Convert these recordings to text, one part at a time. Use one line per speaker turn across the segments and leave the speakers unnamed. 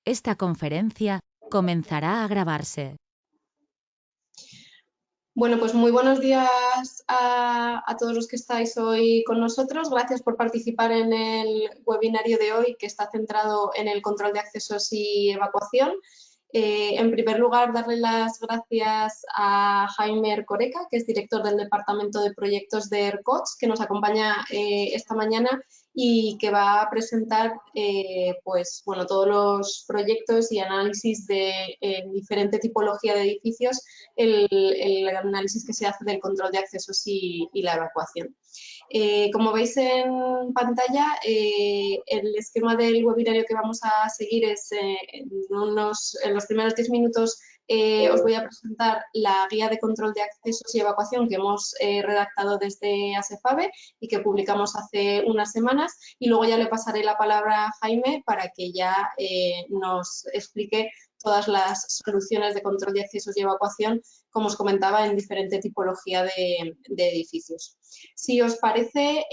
Esta conferencia comenzará a grabarse.
Bueno, pues muy buenos días a todos los que estáis hoy con nosotros. Gracias por participar en el webinario de hoy, que está centrado en el control de accesos y evacuación. En primer lugar, darle las gracias a Jaime Ercoreca, que es director del Departamento de Proyectos de ERCOTS, que nos acompaña esta mañana y que va a presentar pues, bueno, todos los proyectos y análisis de diferente tipología de edificios, el análisis que se hace del control de accesos y la evacuación. Como veis en pantalla, el esquema del webinario que vamos a seguir es en los primeros 10 minutos os voy a presentar la guía de control de accesos y evacuación que hemos redactado desde ASEFABE y que publicamos hace unas semanas, y luego ya le pasaré la palabra a Jaime para que ya nos explique todas las soluciones de control de accesos y evacuación, como os comentaba, en diferente tipología de edificios. Si os parece,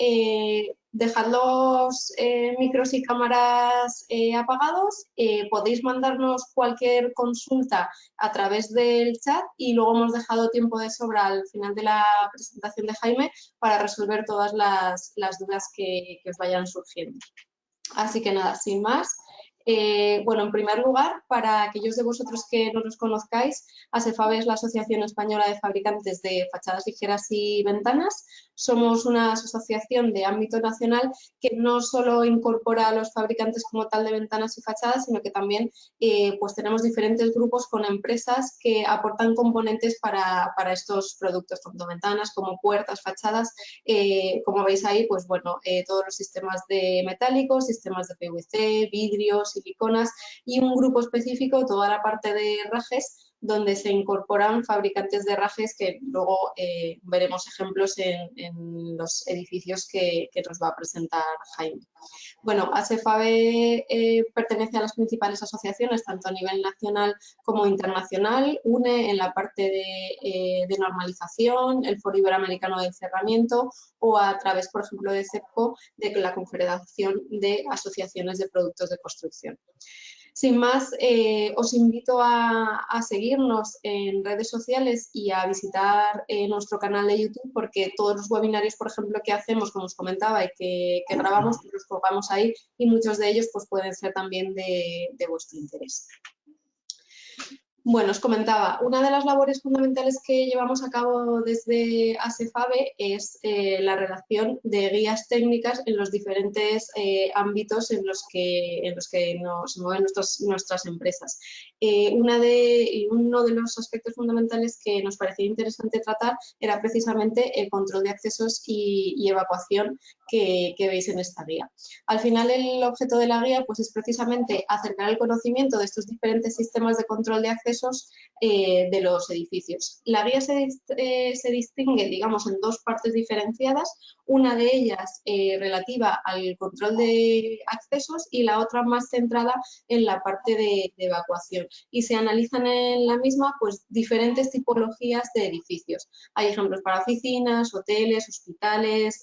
dejad los micros y cámaras apagados, podéis mandarnos cualquier consulta a través del chat y luego hemos dejado tiempo de sobra al final de la presentación de Jaime para resolver todas las dudas que os vayan surgiendo. Así que nada, sin más. Bueno, en primer lugar, para aquellos de vosotros que no nos conozcáis, ASEFABE es la Asociación Española de Fabricantes de Fachadas Ligeras y Ventanas. Somos una asociación de ámbito nacional que no solo incorpora a los fabricantes como tal de ventanas y fachadas, sino que también pues tenemos diferentes grupos con empresas que aportan componentes para estos productos, tanto ventanas como puertas, fachadas. Como veis ahí, pues bueno, todos los sistemas de metálicos, sistemas de PVC, vidrios, siliconas y un grupo específico, toda la parte de rajes, donde se incorporan fabricantes de rajes que luego veremos ejemplos en los edificios que nos va a presentar Jaime. Bueno, ASEFABE pertenece a las principales asociaciones, tanto a nivel nacional como internacional. UNE en la parte de normalización, el Foro Iberoamericano de Encerramiento, o a través, por ejemplo, de CEPCO, de la Confederación de Asociaciones de Productos de Construcción. Sin más, os invito a seguirnos en redes sociales y a visitar nuestro canal de YouTube, porque todos los webinarios, por ejemplo, que hacemos, como os comentaba, y que grabamos, pues los colgamos ahí, y muchos de ellos pues, pueden ser también de vuestro interés. Bueno, os comentaba, una de las labores fundamentales que llevamos a cabo desde ASEFABE es la redacción de guías técnicas en los diferentes ámbitos en los que se mueven nuestras empresas. Uno de los aspectos fundamentales que nos parecía interesante tratar era precisamente el control de accesos y evacuación que veis en esta guía. Al final, el objeto de la guía pues, es precisamente acercar el conocimiento de estos diferentes sistemas de control de accesos de los edificios. La guía se distingue, digamos, en dos partes diferenciadas, una de ellas relativa al control de accesos y la otra más centrada en la parte de evacuación. Y se analizan en la misma pues, diferentes tipologías de edificios. Hay ejemplos para oficinas, hoteles, hospitales,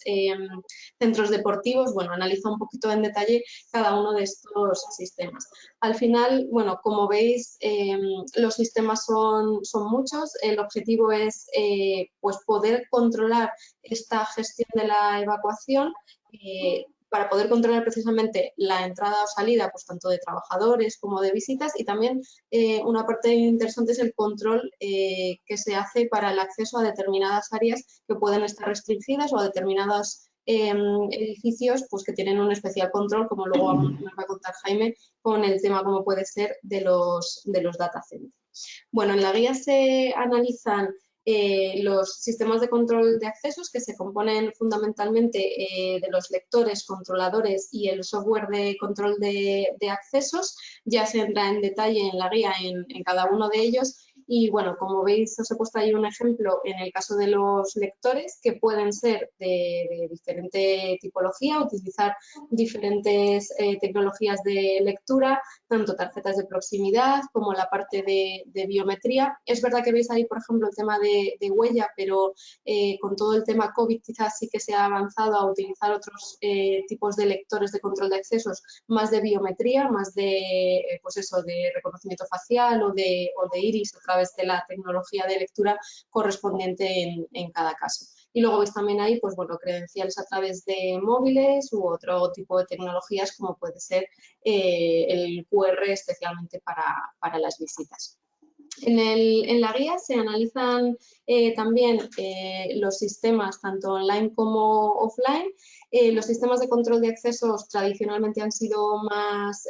centros deportivos. Bueno, analiza un poquito en detalle cada uno de estos sistemas. Al final, bueno, como veis, los sistemas son muchos. El objetivo es pues poder controlar esta gestión de la evacuación para poder controlar precisamente la entrada o salida, pues tanto de trabajadores como de visitas, y también una parte interesante es el control que se hace para el acceso a determinadas áreas que pueden estar restringidas o a determinados edificios pues, que tienen un especial control, como luego nos va a contar Jaime, con el tema como puede ser de los data centers. Bueno, en la guía se analizan los sistemas de control de accesos, que se componen fundamentalmente de los lectores, controladores y el software de control de accesos. Ya se entra en detalle en la guía en cada uno de ellos. Y bueno, como veis, os he puesto ahí un ejemplo en el caso de los lectores, que pueden ser de diferente tipología, utilizar diferentes tecnologías de lectura, tanto tarjetas de proximidad como la parte de biometría. Es verdad que veis ahí, por ejemplo, el tema de huella, pero con todo el tema COVID quizás sí que se ha avanzado a utilizar otros tipos de lectores de control de accesos, más de biometría, más de, pues eso, de reconocimiento facial o de iris a través de la tecnología de lectura correspondiente en cada caso. Y luego veis también ahí, pues bueno, credenciales a través de móviles u otro tipo de tecnologías como puede ser el QR especialmente para las visitas. En la guía se analizan también los sistemas tanto online como offline. Los sistemas de control de accesos tradicionalmente han sido más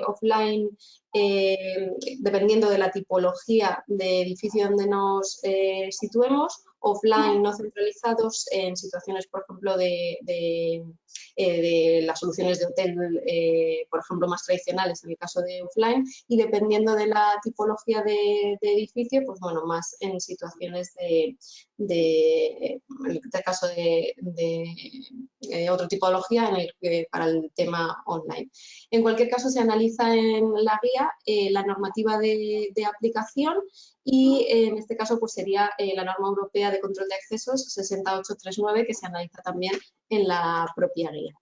offline, dependiendo de la tipología de edificio donde nos situemos, offline no centralizados en situaciones, por ejemplo, de las soluciones de hotel, por ejemplo, más tradicionales en el caso de offline, y dependiendo de la tipología de edificio, pues bueno, más en situaciones en este caso de otra tipología para el tema online. En cualquier caso, se analiza en la guía la normativa de aplicación y en este caso pues sería la norma europea de control de accesos 60839, que se analiza también en la propia guía.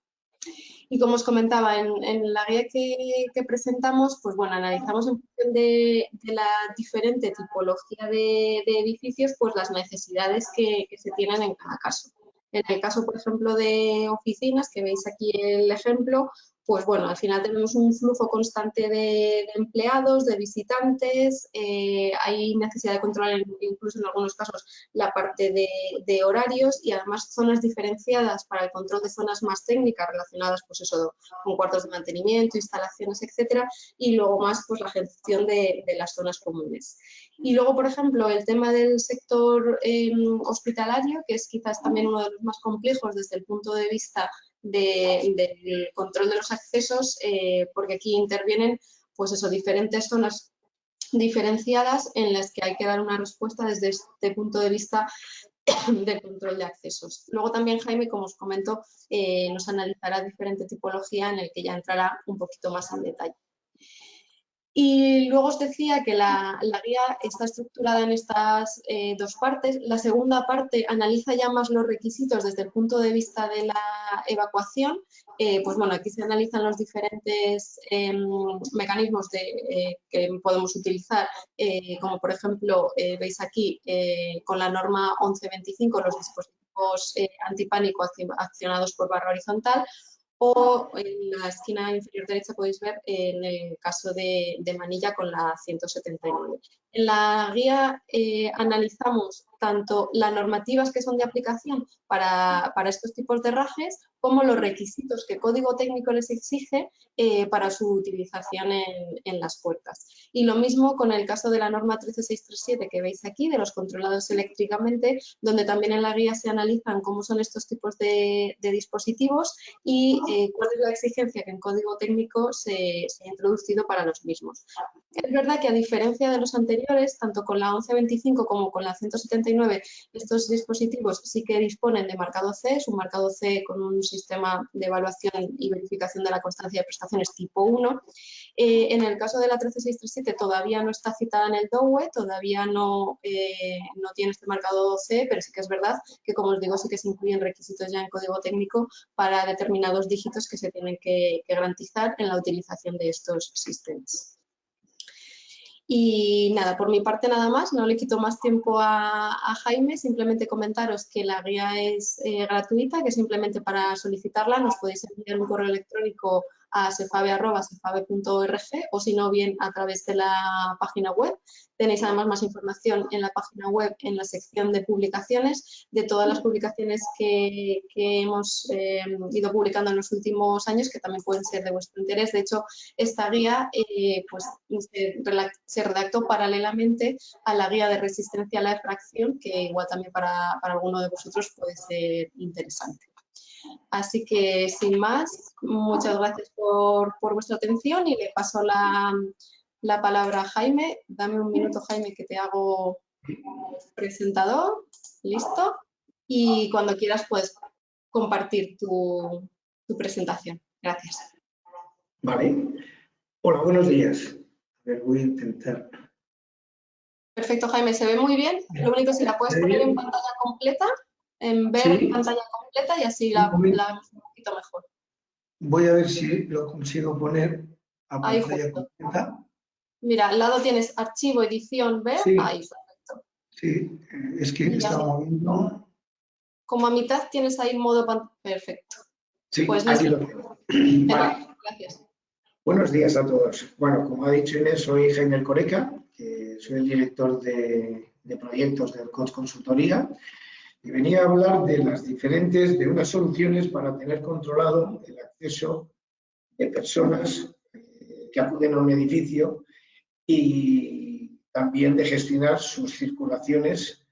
Y como os comentaba, en la guía que presentamos, pues bueno, analizamos en función de la diferente tipología de edificios, pues las necesidades que se tienen en cada caso. En el caso, por ejemplo, de oficinas, que veis aquí el ejemplo, pues bueno, al final tenemos un flujo constante de empleados, de visitantes, hay necesidad de controlar incluso en algunos casos la parte de horarios y además zonas diferenciadas para el control de zonas más técnicas relacionadas pues eso, con cuartos de mantenimiento, instalaciones, etcétera, y luego más pues la gestión de las zonas comunes. Y luego, por ejemplo, el tema del sector hospitalario, que es quizás también uno de los más complejos desde el punto de vista del control de los accesos, porque aquí intervienen pues eso, diferentes zonas diferenciadas en las que hay que dar una respuesta desde este punto de vista del control de accesos. Luego también Jaime, como os comento, nos analizará diferente tipología en el que ya entrará un poquito más en detalle. Y luego os decía que la guía está estructurada en estas dos partes. La segunda parte analiza ya más los requisitos desde el punto de vista de la evacuación. Pues bueno, aquí se analizan los diferentes mecanismos que podemos utilizar, como por ejemplo, veis aquí con la norma 1125 los dispositivos antipánico accionados por barra horizontal, o en la esquina inferior derecha podéis ver en el caso de Manilla con la 179. En la guía analizamos tanto las normativas que son de aplicación para estos tipos de herrajes como los requisitos que Código Técnico les exige para su utilización en las puertas. Y lo mismo con el caso de la norma 13637 que veis aquí, de los controlados eléctricamente, donde también en la guía se analizan cómo son estos tipos de dispositivos y cuál es la exigencia que en Código Técnico se ha introducido para los mismos. Es verdad que a diferencia de los anteriores, tanto con la 1125 como con la 179, estos dispositivos sí que disponen de marcado C, es un marcado C con un sistema de evaluación y verificación de la constancia de prestaciones tipo 1. En el caso de la 13637 todavía no está citada en el DOE, todavía no tiene este marcado C, pero sí que es verdad que, como os digo, sí que se incluyen requisitos ya en Código Técnico para determinados dígitos que se tienen que garantizar en la utilización de estos sistemas. Y nada, por mi parte nada más, no le quito más tiempo a Jaime, simplemente comentaros que la guía es gratuita, que simplemente para solicitarla nos podéis enviar un correo electrónico a cefabe@cefabe.org o si no bien a través de la página web. Tenéis además más información en la página web en la sección de publicaciones de todas las publicaciones que hemos ido publicando en los últimos años, que también pueden ser de vuestro interés. De hecho, esta guía pues, se redactó paralelamente a la guía de resistencia a la efracción, que igual también para alguno de vosotros puede ser interesante. Así que, sin más, muchas gracias por vuestra atención y le paso la la palabra a Jaime. Dame un minuto, Jaime, que te hago presentador. Listo. Y cuando quieras puedes compartir tu presentación. Gracias.
Vale. Hola, buenos días. A ver, voy a intentar.
Perfecto, Jaime, se ve muy bien. Lo único, si la puedes poner en pantalla completa, en ver pantalla completa y así la vemos un poquito mejor.
Voy a ver si lo consigo poner a pantalla completa.
Mira, al lado tienes archivo, edición, ver.
Sí.
Ahí, perfecto.
Sí, es que estaba viendo.
Como a mitad tienes ahí modo pantalla. Perfecto.
Sí,
pues
aquí lo tengo. Vale.
Gracias.
Buenos días a todos. Bueno, como ha dicho Inés, soy Jaime Coreca, que soy el director de proyectos del Coach Consultoría, y venía a hablar de de unas soluciones para tener controlado el acceso de personas que acuden a un edificio y también de gestionar sus circulaciones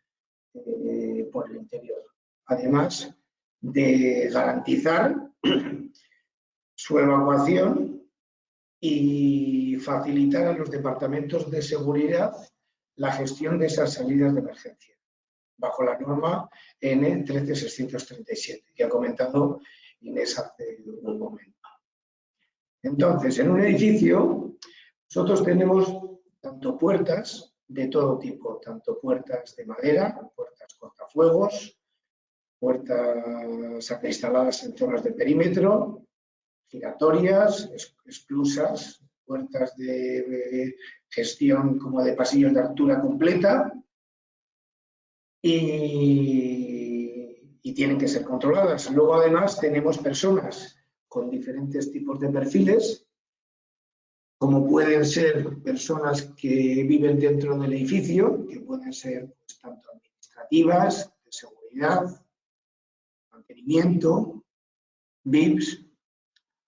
por el interior. Además de garantizar su evacuación y facilitar a los departamentos de seguridad la gestión de esas salidas de emergencia, bajo la norma N 13637, que ha comentado Inés hace un momento. Entonces, en un edificio, nosotros tenemos tanto puertas de todo tipo, tanto puertas de madera, puertas cortafuegos, puertas instaladas en zonas de perímetro, giratorias, esclusas, puertas de gestión como de pasillos de altura completa y tienen que ser controladas. Luego, además, tenemos personas con diferentes tipos de perfiles, como pueden ser personas que viven dentro del edificio, que pueden ser pues, tanto administrativas, de seguridad, mantenimiento, VIPs,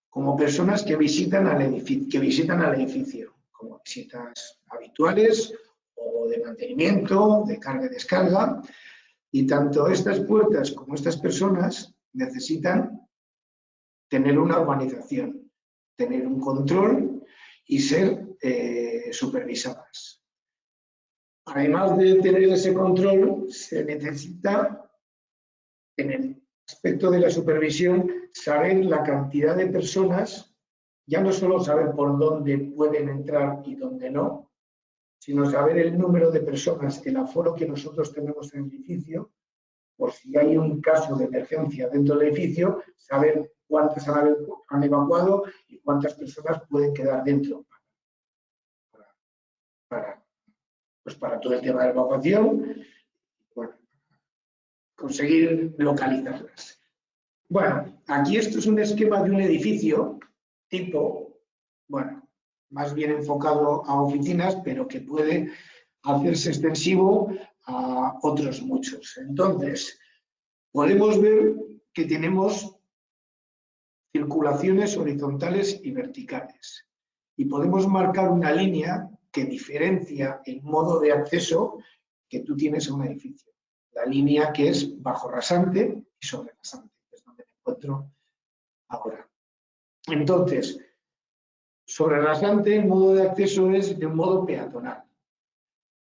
como personas que visitan al edificio, como visitas habituales o de mantenimiento, de carga y descarga. Y tanto estas puertas como estas personas necesitan tener una organización, tener un control y ser supervisadas. Además de tener ese control, se necesita, en el aspecto de la supervisión, saber la cantidad de personas, ya no solo saber por dónde pueden entrar y dónde no, sino saber el número de personas, el aforo que nosotros tenemos en el edificio, por si hay un caso de emergencia dentro del edificio, saber cuántas han evacuado y cuántas personas pueden quedar dentro para todo el tema de evacuación, bueno, conseguir localizarlas. Bueno, aquí esto es un esquema de un edificio tipo, bueno, más bien enfocado a oficinas, pero que puede hacerse extensivo a otros muchos. Entonces, podemos ver que tenemos circulaciones horizontales y verticales. Y podemos marcar una línea que diferencia el modo de acceso que tú tienes a un edificio. La línea que es bajo rasante y sobre rasante, que es donde me encuentro ahora. Entonces, sobre rasante el modo de acceso es de un modo peatonal.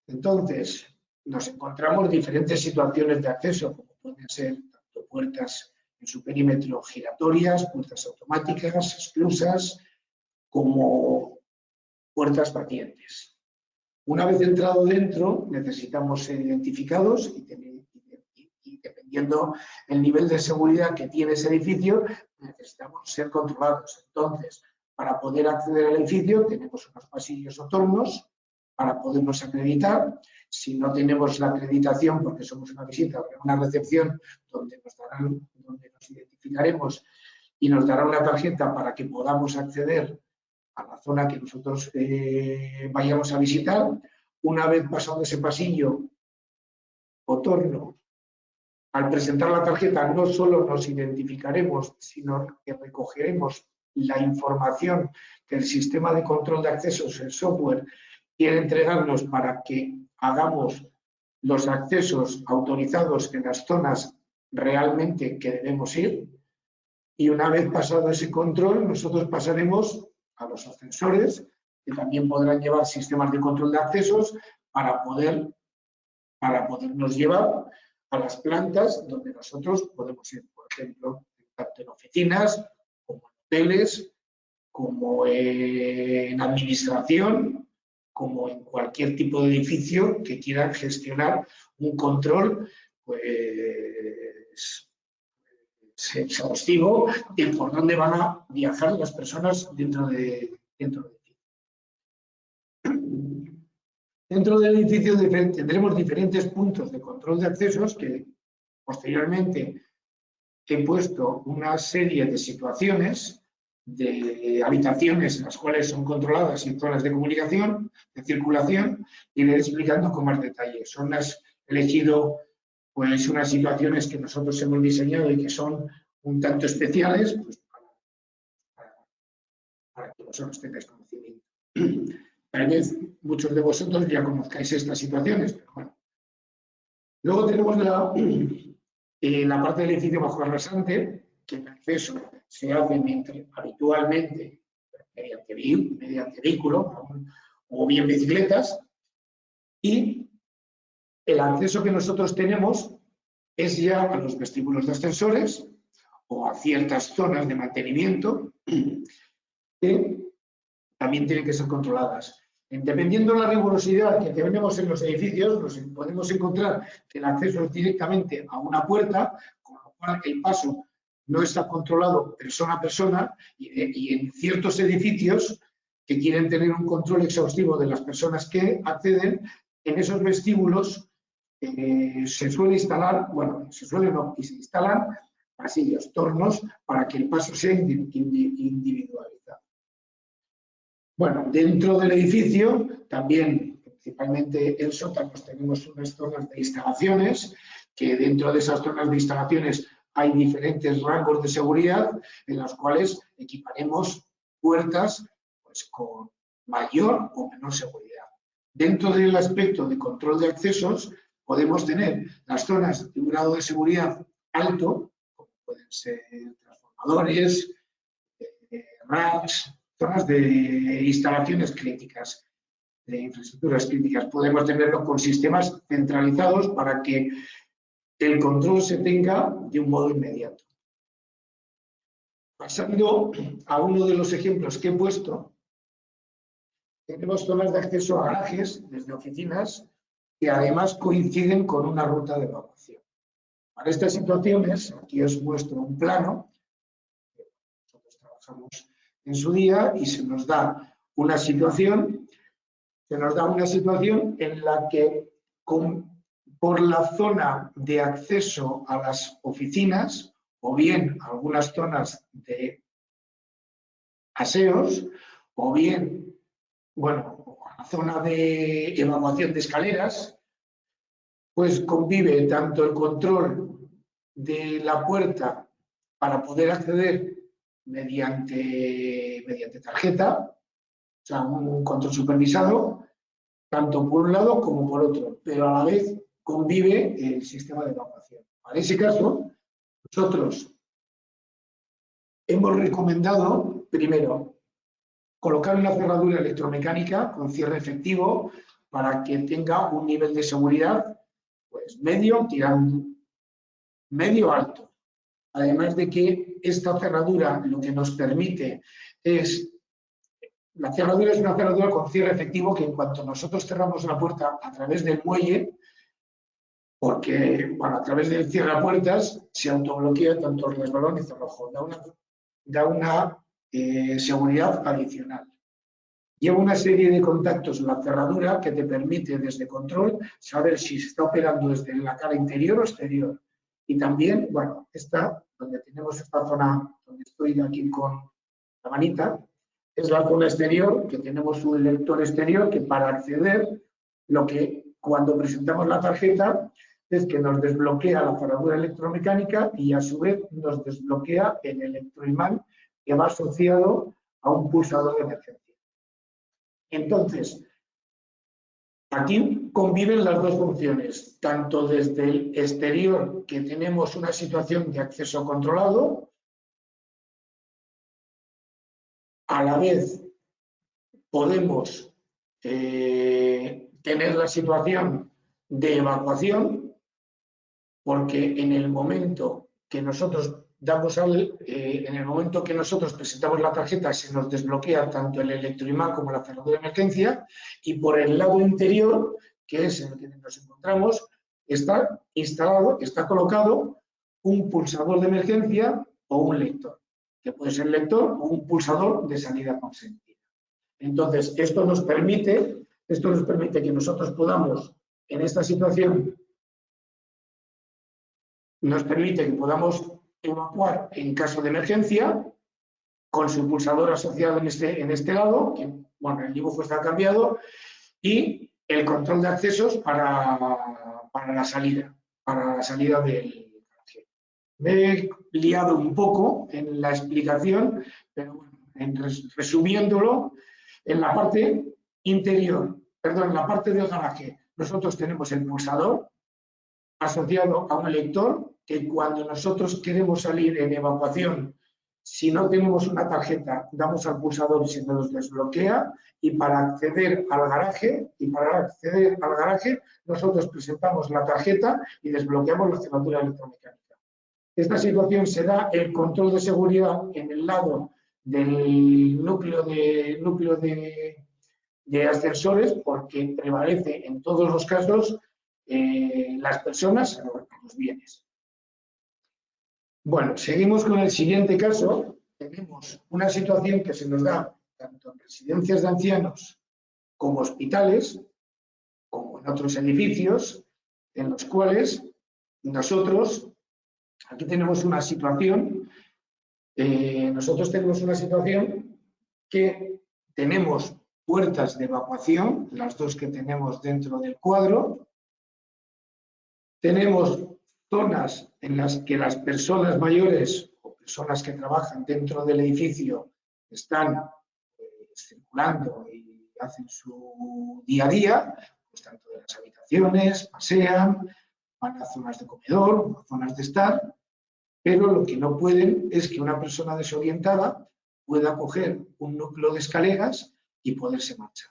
Entonces, nos encontramos diferentes situaciones de acceso, como pueden ser tanto puertas en su perímetro giratorias, puertas automáticas, esclusas, como puertas batientes. Una vez entrado dentro, necesitamos ser identificados y dependiendo del nivel de seguridad que tiene ese edificio, necesitamos ser controlados. Entonces, para poder acceder al edificio, tenemos unos pasillos o tornos para podernos acreditar. Si no tenemos la acreditación, porque somos una visita, habrá una recepción donde nos identificaremos y nos dará una tarjeta para que podamos acceder a la zona que nosotros vayamos a visitar. Una vez pasado ese pasillo o torno, al presentar la tarjeta no solo nos identificaremos, sino que recogeremos la información que el sistema de control de accesos, el software, quiere entregarnos para que hagamos los accesos autorizados en las zonas realmente que debemos ir. Y una vez pasado ese control, nosotros pasaremos a los ascensores que también podrán llevar sistemas de control de accesos para podernos llevar a las plantas donde nosotros podemos ir, por ejemplo, tanto en oficinas, como en hoteles, como en administración, como en cualquier tipo de edificio que quieran gestionar un control pues exhaustivo de por dónde van a viajar las personas dentro del edificio tendremos diferentes puntos de control de accesos que posteriormente he puesto una serie de situaciones de habitaciones en las cuales son controladas y zonas de comunicación, de circulación, y le iré explicando con más detalle. He elegido pues unas situaciones que nosotros hemos diseñado y que son un tanto especiales, pues, para que vosotros tengáis conocimiento. Tal vez muchos de vosotros ya conozcáis estas situaciones, pero bueno. Luego tenemos la parte del edificio bajo rasante, que el acceso se hace habitualmente mediante vehículo o bien bicicletas, y el acceso que nosotros tenemos es ya a los vestíbulos de ascensores o a ciertas zonas de mantenimiento que también tienen que ser controladas. Dependiendo de la rigurosidad que tenemos en los edificios, nos podemos encontrar que el acceso es directamente a una puerta, con lo cual el paso no está controlado persona a persona, y en ciertos edificios que quieren tener un control exhaustivo de las personas que acceden, en esos vestíbulos se suele instalar, bueno, se suele no, y se instalan pasillos, tornos, para que el paso sea individualizado. Bueno, dentro del edificio, también, principalmente en sótanos, tenemos unas zonas de instalaciones, que dentro de esas zonas de instalaciones hay diferentes rangos de seguridad en los cuales equiparemos puertas pues, con mayor o menor seguridad. Dentro del aspecto de control de accesos, podemos tener las zonas de un grado de seguridad alto, como pueden ser transformadores, racks, zonas de instalaciones críticas, de infraestructuras críticas. Podemos tenerlo con sistemas centralizados para que el control se tenga de un modo inmediato. Pasando a uno de los ejemplos que he puesto, tenemos zonas de acceso a garajes desde oficinas que además coinciden con una ruta de evacuación. Para estas situaciones, aquí os muestro un plano. Nosotros trabajamos en su día y se nos da una situación en la que por la zona de acceso a las oficinas o bien algunas zonas de aseos o bien, bueno, la zona de evacuación de escaleras, pues convive tanto el control de la puerta para poder acceder mediante tarjeta, o sea, un control supervisado, tanto por un lado como por otro, pero a la vez convive el sistema de evacuación. Para ese caso, nosotros hemos recomendado, primero, colocar una cerradura electromecánica con cierre efectivo para que tenga un nivel de seguridad pues medio, tirando medio alto. Además de que esta cerradura lo que nos permite es, la cerradura es una cerradura con cierre efectivo que en cuanto nosotros cerramos la puerta a través del muelle, porque bueno, a través del cierrapuertas se autobloquea tanto el resbalón y el cerrojo, da una seguridad adicional. Lleva una serie de contactos en la cerradura que te permite desde control saber si se está operando desde la cara interior o exterior. Y también, bueno, donde tenemos esta zona, donde estoy aquí con la manita, es la zona exterior, que tenemos un lector exterior que para acceder, cuando presentamos la tarjeta, es que nos desbloquea la cerradura electromecánica y a su vez nos desbloquea el electroimán que va asociado a un pulsador de emergencia. Entonces, aquí conviven las dos funciones, tanto desde el exterior, que tenemos una situación de acceso controlado, a la vez podemos tener la situación de evacuación, porque en el momento que nosotros presentamos la tarjeta, se nos desbloquea tanto el electroimán como la cerradura de emergencia, y por el lado interior, que es en el que nos encontramos, está instalado, está colocado un pulsador de emergencia o un lector, que puede ser lector o un pulsador de salida consentida. Entonces, esto nos permite que nosotros podamos, en esta situación, evacuar en caso de emergencia con su pulsador asociado en este lado, que, bueno, el dibujo está cambiado, y el control de accesos para la salida del garaje. Me he liado un poco en la explicación, pero bueno, resumiéndolo, en la parte interior, perdón, en la parte del garaje, nosotros tenemos el pulsador asociado a un lector que cuando nosotros queremos salir en evacuación, si no tenemos una tarjeta, damos al pulsador y se nos desbloquea, y para acceder al garaje, nosotros presentamos la tarjeta y desbloqueamos la cerradura electromecánica. Esta situación se da el control de seguridad en el lado del núcleo de ascensores, porque prevalece en todos los casos las personas a los bienes. Bueno, seguimos con el siguiente caso. Tenemos una situación que se nos da tanto en residencias de ancianos como hospitales, como en otros edificios, en los cuales nosotros, aquí tenemos una situación, que tenemos puertas de evacuación, las dos que tenemos dentro del cuadro. Tenemos zonas en las que las personas mayores o personas que trabajan dentro del edificio están circulando y hacen su día a día, pues tanto de las habitaciones, pasean, van a zonas de comedor, a zonas de estar, pero lo que no pueden es que una persona desorientada pueda coger un núcleo de escaleras y poderse marchar.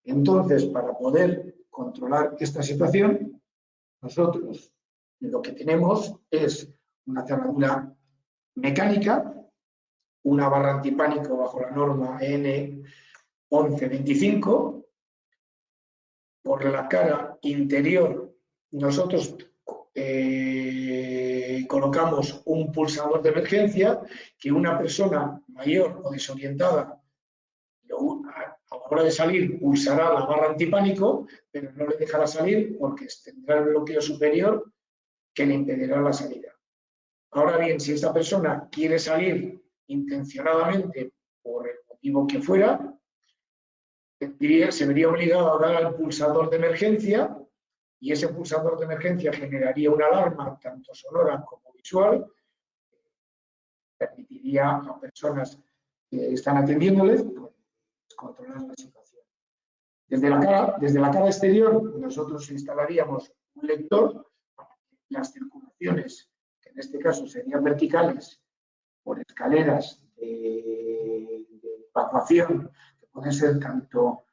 Entonces, para poder controlar esta situación, nosotros lo que tenemos es una cerradura mecánica, una barra antipánico bajo la norma EN 1125. Por la cara interior nosotros colocamos un pulsador de emergencia que una persona mayor o desorientada a la hora de salir pulsará la barra antipánico, pero no le dejará salir porque tendrá el bloqueo superior que le impedirá la salida. Ahora bien, si esta persona quiere salir intencionadamente por el motivo que fuera, se vería obligado a dar al pulsador de emergencia, y ese pulsador de emergencia generaría una alarma tanto sonora como visual, que permitiría a personas que están atendiéndoles pues, controlar la situación. Desde la cara exterior nosotros instalaríamos un lector para que las circulaciones, que en este caso serían verticales, por escaleras de evacuación, que pueden ser tanto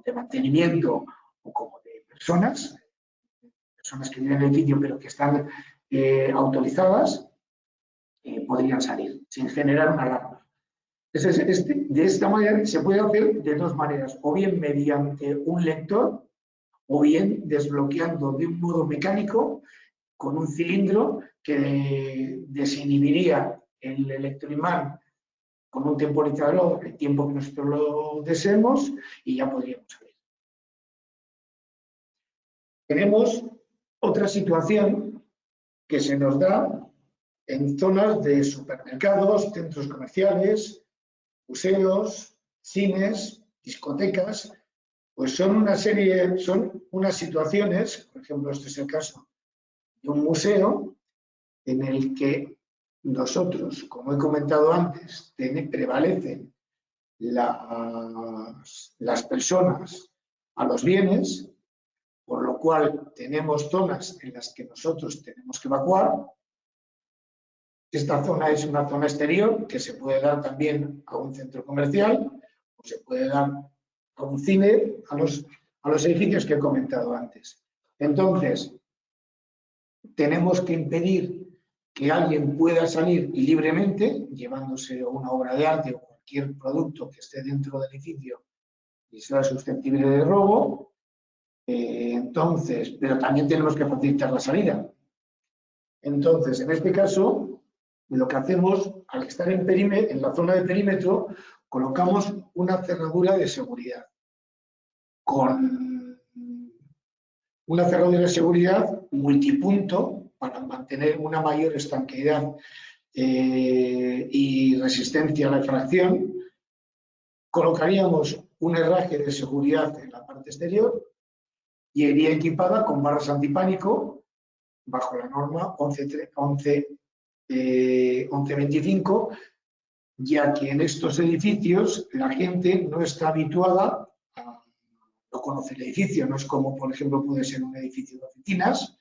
de mantenimiento o como de personas que viven en el edificio pero que están autorizadas, podrían salir sin generar una alarma. De esta manera se puede hacer de dos maneras, o bien mediante un lector o bien desbloqueando de un modo mecánico con un cilindro que desinhibiría el electroimán con un temporizador el tiempo que nosotros lo deseemos y ya podríamos salir. Tenemos otra situación que se nos da en zonas de supermercados, centros comerciales, museos, cines, discotecas, pues son unas situaciones, por ejemplo, este es el caso de un museo en el que nosotros, como he comentado antes, prevalecen las personas a los bienes, por lo cual tenemos zonas en las que nosotros tenemos que evacuar. Esta zona es una zona exterior que se puede dar también a un centro comercial o se puede dar a un cine, a los edificios que he comentado antes. Entonces, tenemos que impedir que alguien pueda salir libremente, llevándose una obra de arte o cualquier producto que esté dentro del edificio y sea susceptible de robo. Entonces, pero también tenemos que facilitar la salida. Entonces, en este caso, lo que hacemos, al estar en la zona de perímetro, colocamos una cerradura de seguridad. Con una cerradura de seguridad multipunto para mantener una mayor estanqueidad y resistencia a la fracción, colocaríamos un herraje de seguridad en la parte exterior y iría equipada con barras antipánico bajo la norma 1125, ya que en estos edificios la gente no está habituada, no conoce el edificio, no es como, por ejemplo, puede ser un edificio de oficinas.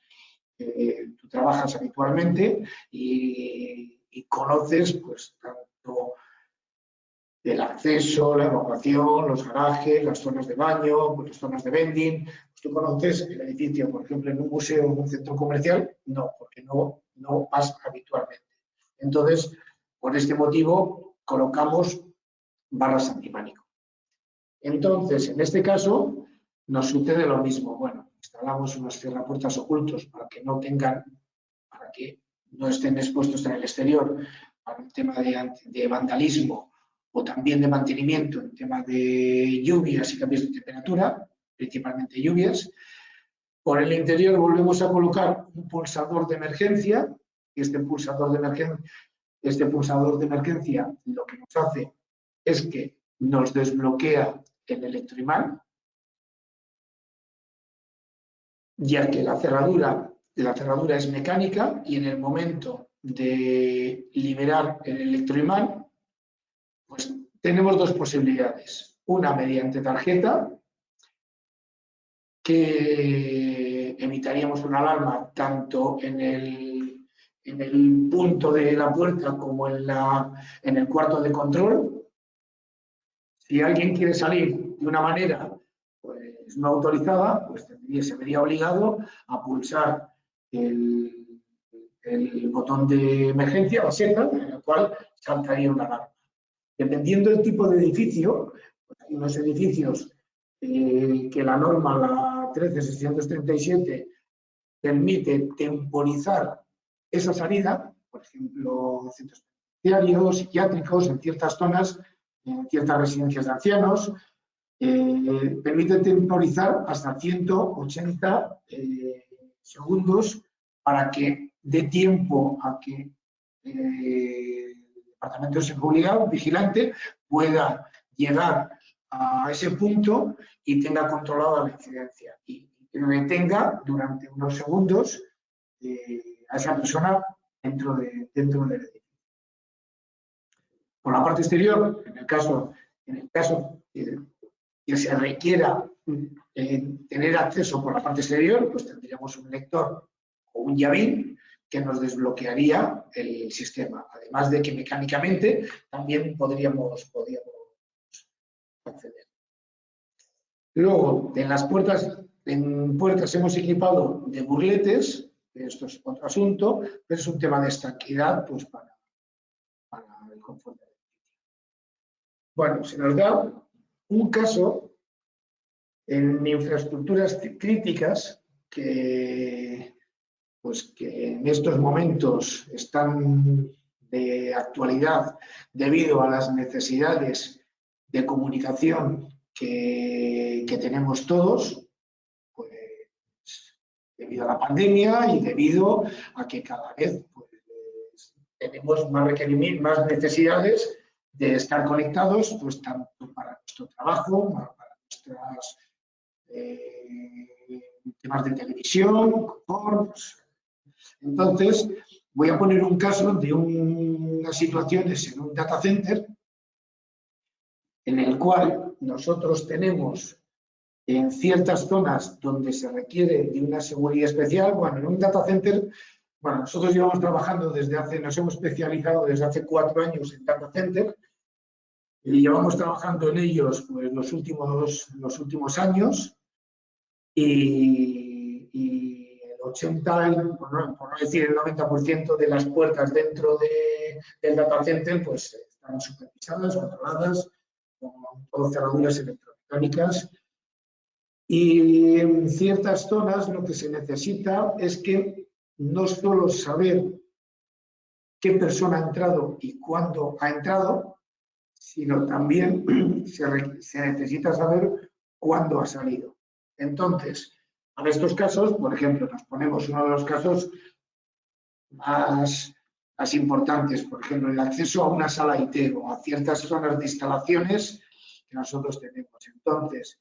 Tú trabajas habitualmente y conoces pues tanto el acceso, la evacuación, los garajes, las zonas de baño, pues, las zonas de vending. Pues tú conoces el edificio, por ejemplo, en un museo o en un centro comercial, no, porque no vas habitualmente. Entonces, por este motivo, colocamos barras antipánico. Entonces, en este caso, nos sucede lo mismo. Bueno, instalamos unos cierrapuertas ocultos para que no estén expuestos en el exterior para el tema de vandalismo o también de mantenimiento en tema de lluvias y cambios de temperatura, principalmente lluvias. Por el interior volvemos a colocar un pulsador de emergencia. Este pulsador de emergencia lo que nos hace es que nos desbloquea el electroimán, ya que la cerradura es mecánica y en el momento de liberar el electroimán, pues tenemos dos posibilidades. Una mediante tarjeta, que emitaríamos una alarma tanto en el punto de la puerta como en el cuarto de control. Si alguien quiere salir de una manera pues, no autorizada, pues se vería obligado a pulsar el botón de emergencia, la seta, en el cual saltaría una alarma. Dependiendo del tipo de edificio, pues hay unos edificios que la norma, la 13637, permite temporizar esa salida, por ejemplo, centros penitenciarios, psiquiátricos, en ciertas zonas, en ciertas residencias de ancianos, permite temporizar hasta 180 segundos para que dé tiempo a que el Departamento de Seguridad, vigilante, pueda llegar a ese punto y tenga controlada la incidencia y retenga durante unos segundos a esa persona dentro del edificio. Por la parte exterior, en el caso que se requiera tener acceso por la parte exterior, pues tendríamos un lector o un llavín que nos desbloquearía el sistema, además de que mecánicamente también podríamos acceder. Luego, en puertas hemos equipado de burletes, esto es otro asunto, pero es un tema de estanqueidad pues, para el confort del edificio. Bueno, se nos da un caso en infraestructuras críticas que en estos momentos están de actualidad debido a las necesidades de comunicación que tenemos todos, pues, debido a la pandemia y debido a que cada vez pues, tenemos más requerimientos, más necesidades de estar conectados, pues tanto para nuestro trabajo, para nuestras temas de televisión, pues. Entonces, voy a poner un caso de unas situaciones en un data center en el cual nosotros tenemos en ciertas zonas donde se requiere de una seguridad especial. Bueno, en un data center, bueno, nosotros llevamos trabajando nos hemos especializado desde hace 4 años en data center Y llevamos trabajando en ellos pues, los últimos años y el 80, por no decir el 90% de las puertas dentro del data center pues, están supervisadas, controladas, con cerraduras electromecánicas. Y en ciertas zonas lo que se necesita es que no solo saber qué persona ha entrado y cuándo ha entrado, sino también se necesita saber cuándo ha salido. Entonces, para estos casos, por ejemplo, nos ponemos uno de los casos más importantes, por ejemplo, el acceso a una sala IT o a ciertas zonas de instalaciones que nosotros tenemos. Entonces,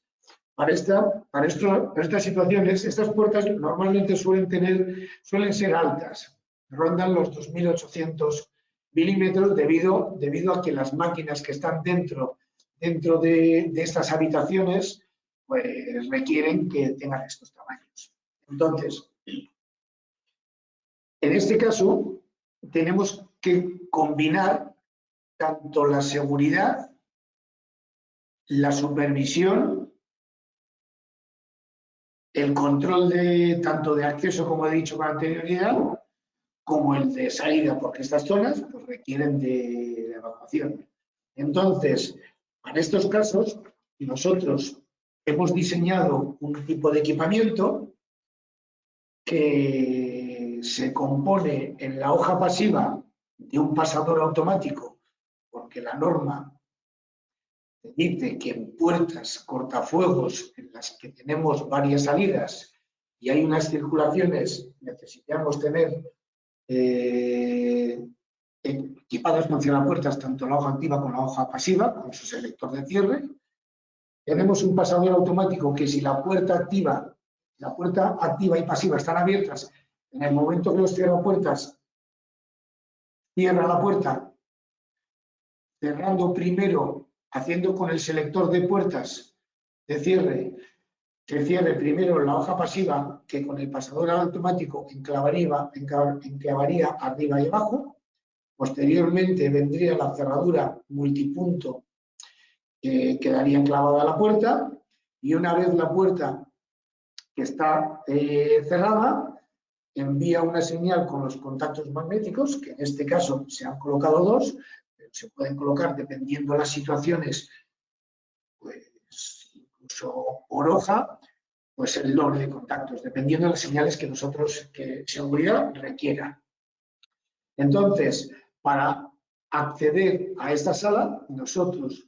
para estas situaciones, estas puertas normalmente suelen ser altas, rondan los 2.800 milímetros debido a que las máquinas que están dentro de estas habitaciones pues, requieren que tengan estos tamaños. Entonces, en este caso, tenemos que combinar tanto la seguridad, la supervisión, el control tanto de acceso, como he dicho con anterioridad, como el de salida, porque estas zonas pues, requieren de evacuación. Entonces, para estos casos, nosotros hemos diseñado un tipo de equipamiento que se compone en la hoja pasiva de un pasador automático, porque la norma dice que en puertas cortafuegos en las que tenemos varias salidas y hay unas circulaciones, necesitamos tener equipadas con cierrapuertas, tanto la hoja activa como la hoja pasiva, con su selector de cierre. Tenemos un pasador automático que si la puerta activa y pasiva están abiertas, en el momento que los cierrapuertas cierra la puerta, cerrando primero, haciendo con el selector de puertas de cierre, que cierre primero la hoja pasiva, que con el pasador automático enclavaría arriba y abajo. Posteriormente vendría la cerradura multipunto que quedaría enclavada a la puerta y una vez la puerta que está cerrada envía una señal con los contactos magnéticos, que en este caso se han colocado dos, pero se pueden colocar dependiendo de las situaciones, pues incluso por hoja, pues el doble de contactos, dependiendo de las señales que seguridad requiera. Entonces, para acceder a esta sala, nosotros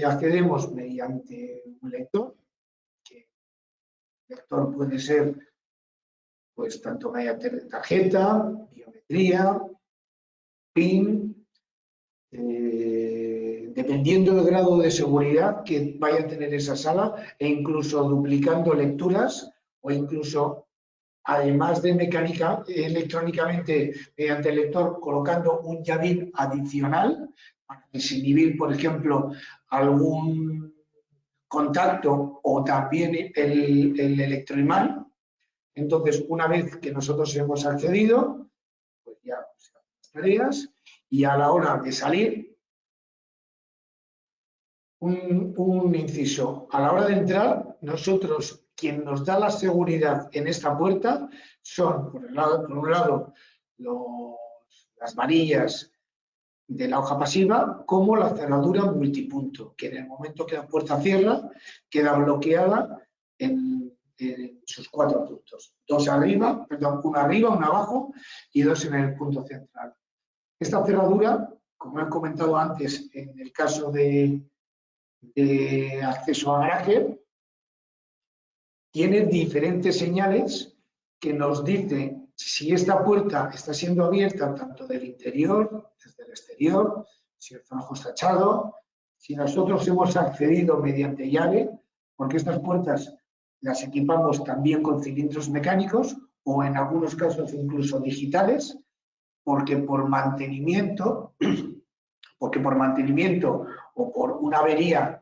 accedemos mediante un lector, que el lector puede ser pues tanto mediante tarjeta, biometría, PIN, dependiendo del grado de seguridad que vaya a tener esa sala e incluso duplicando lecturas o incluso además de electrónicamente mediante el lector colocando un llavín adicional para desinhibir, por ejemplo, algún contacto o también el electroimán. Entonces, una vez que nosotros hemos accedido, pues ya las tareas y a la hora de salir, un inciso. A la hora de entrar, nosotros, quien nos da la seguridad en esta puerta, son, por un lado, las varillas de la hoja pasiva, como la cerradura multipunto, que en el momento que la puerta cierra, queda bloqueada en sus 4 puntos. Una arriba, una abajo y 2 en el punto central. Esta cerradura, como he comentado antes, en el caso de acceso a garaje, tiene diferentes señales que nos dicen si esta puerta está siendo abierta tanto del interior, desde el exterior, si el cerrojo está echado, si nosotros hemos accedido mediante llave, porque estas puertas las equipamos también con cilindros mecánicos o en algunos casos incluso digitales, porque por mantenimiento o por una avería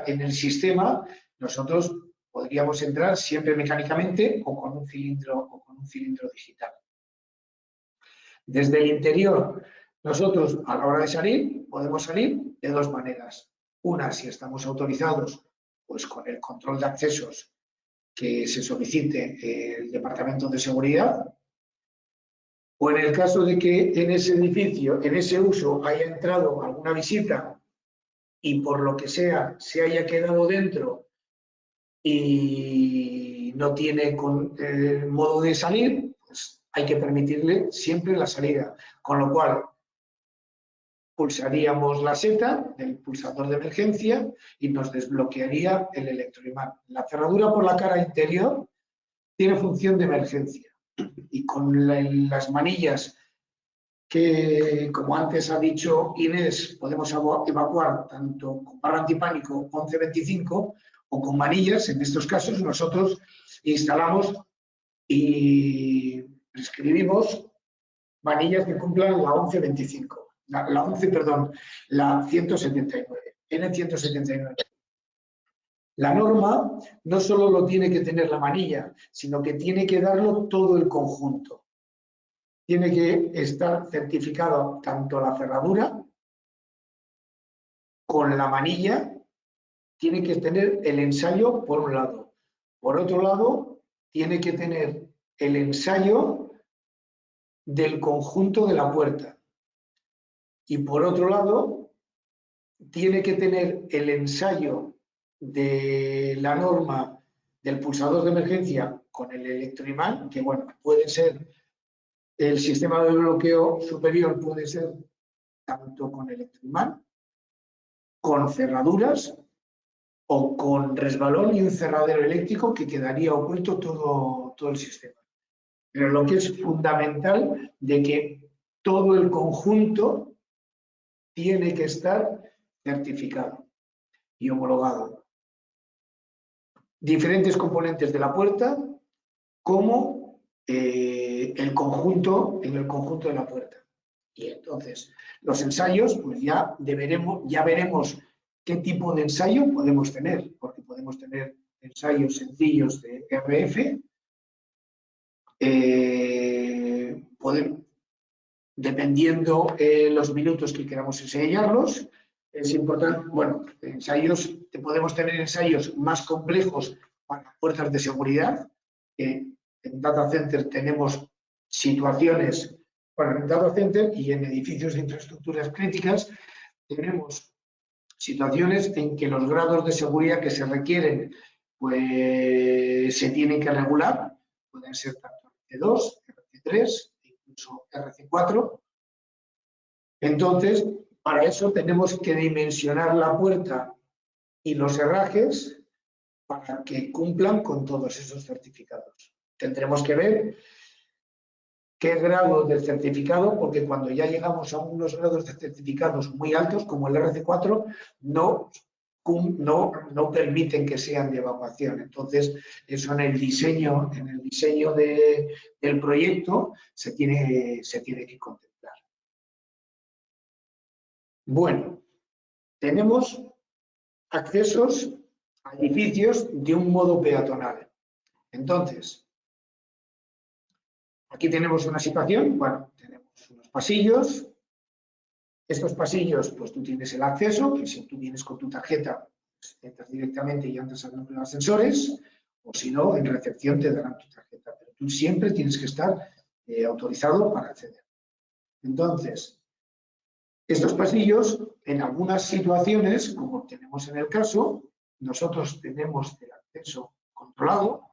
en el sistema, nosotros podríamos entrar siempre mecánicamente o con un cilindro digital. Desde el interior, Nosotros, a la hora de salir, podemos salir de dos maneras. Una, si estamos autorizados, pues con el control de accesos que se solicite el Departamento de Seguridad, o en el caso de que en ese edificio, en ese uso, haya entrado alguna visita y por lo que sea se haya quedado dentro y no tiene modo de salir, pues hay que permitirle siempre la salida. Con lo cual, pulsaríamos la seta del pulsador de emergencia y nos desbloquearía el electroimán. La cerradura por la cara interior tiene función de emergencia y con las manillas que, como antes ha dicho Inés, podemos evacuar tanto con barra antipánico 1125 o con manillas. En estos casos nosotros instalamos y prescribimos manillas que cumplan la 1125. La 179, N179. La norma no solo lo tiene que tener la manilla, sino que tiene que darlo todo el conjunto. Tiene que estar certificado tanto la cerradura con la manilla, tiene que tener el ensayo por un lado. Por otro lado, tiene que tener el ensayo del conjunto de la puerta. Y por otro lado, tiene que tener el ensayo de la norma del pulsador de emergencia con el electroimán, que bueno, puede ser el sistema de bloqueo superior, puede ser tanto con electroimán, con cerraduras o con resbalón y un cerradero eléctrico que quedaría oculto todo el sistema. Pero lo que es fundamental de que todo el conjunto tiene que estar certificado y homologado. Diferentes componentes de la puerta como el conjunto de la puerta. Y entonces los ensayos, pues ya veremos qué tipo de ensayo podemos tener, porque podemos tener ensayos sencillos de RF, dependiendo los minutos que queramos ensayarlos. Es importante, bueno, podemos tener ensayos más complejos para puertas de seguridad. En data center tenemos situaciones, bueno, en data center y en edificios de infraestructuras críticas tenemos situaciones en que los grados de seguridad que se requieren pues se tienen que regular, pueden ser tanto RC2, RC3, incluso RC4. Entonces, para eso tenemos que dimensionar la puerta y los herrajes para que cumplan con todos esos certificados. Tendremos que ver qué grado de certificado, porque cuando ya llegamos a unos grados de certificados muy altos, como el RC4, no permiten que sean de evacuación. Entonces, eso en el diseño del proyecto se tiene que contemplar. Bueno, tenemos accesos a edificios de un modo peatonal. Entonces, aquí tenemos una situación, bueno, tenemos unos pasillos. Estos pasillos, pues tú tienes el acceso, que si tú vienes con tu tarjeta, pues, entras directamente y entras a los ascensores, o si no, en recepción te darán tu tarjeta. Pero tú siempre tienes que estar autorizado para acceder. Entonces, estos pasillos, en algunas situaciones, como tenemos en el caso, nosotros tenemos el acceso controlado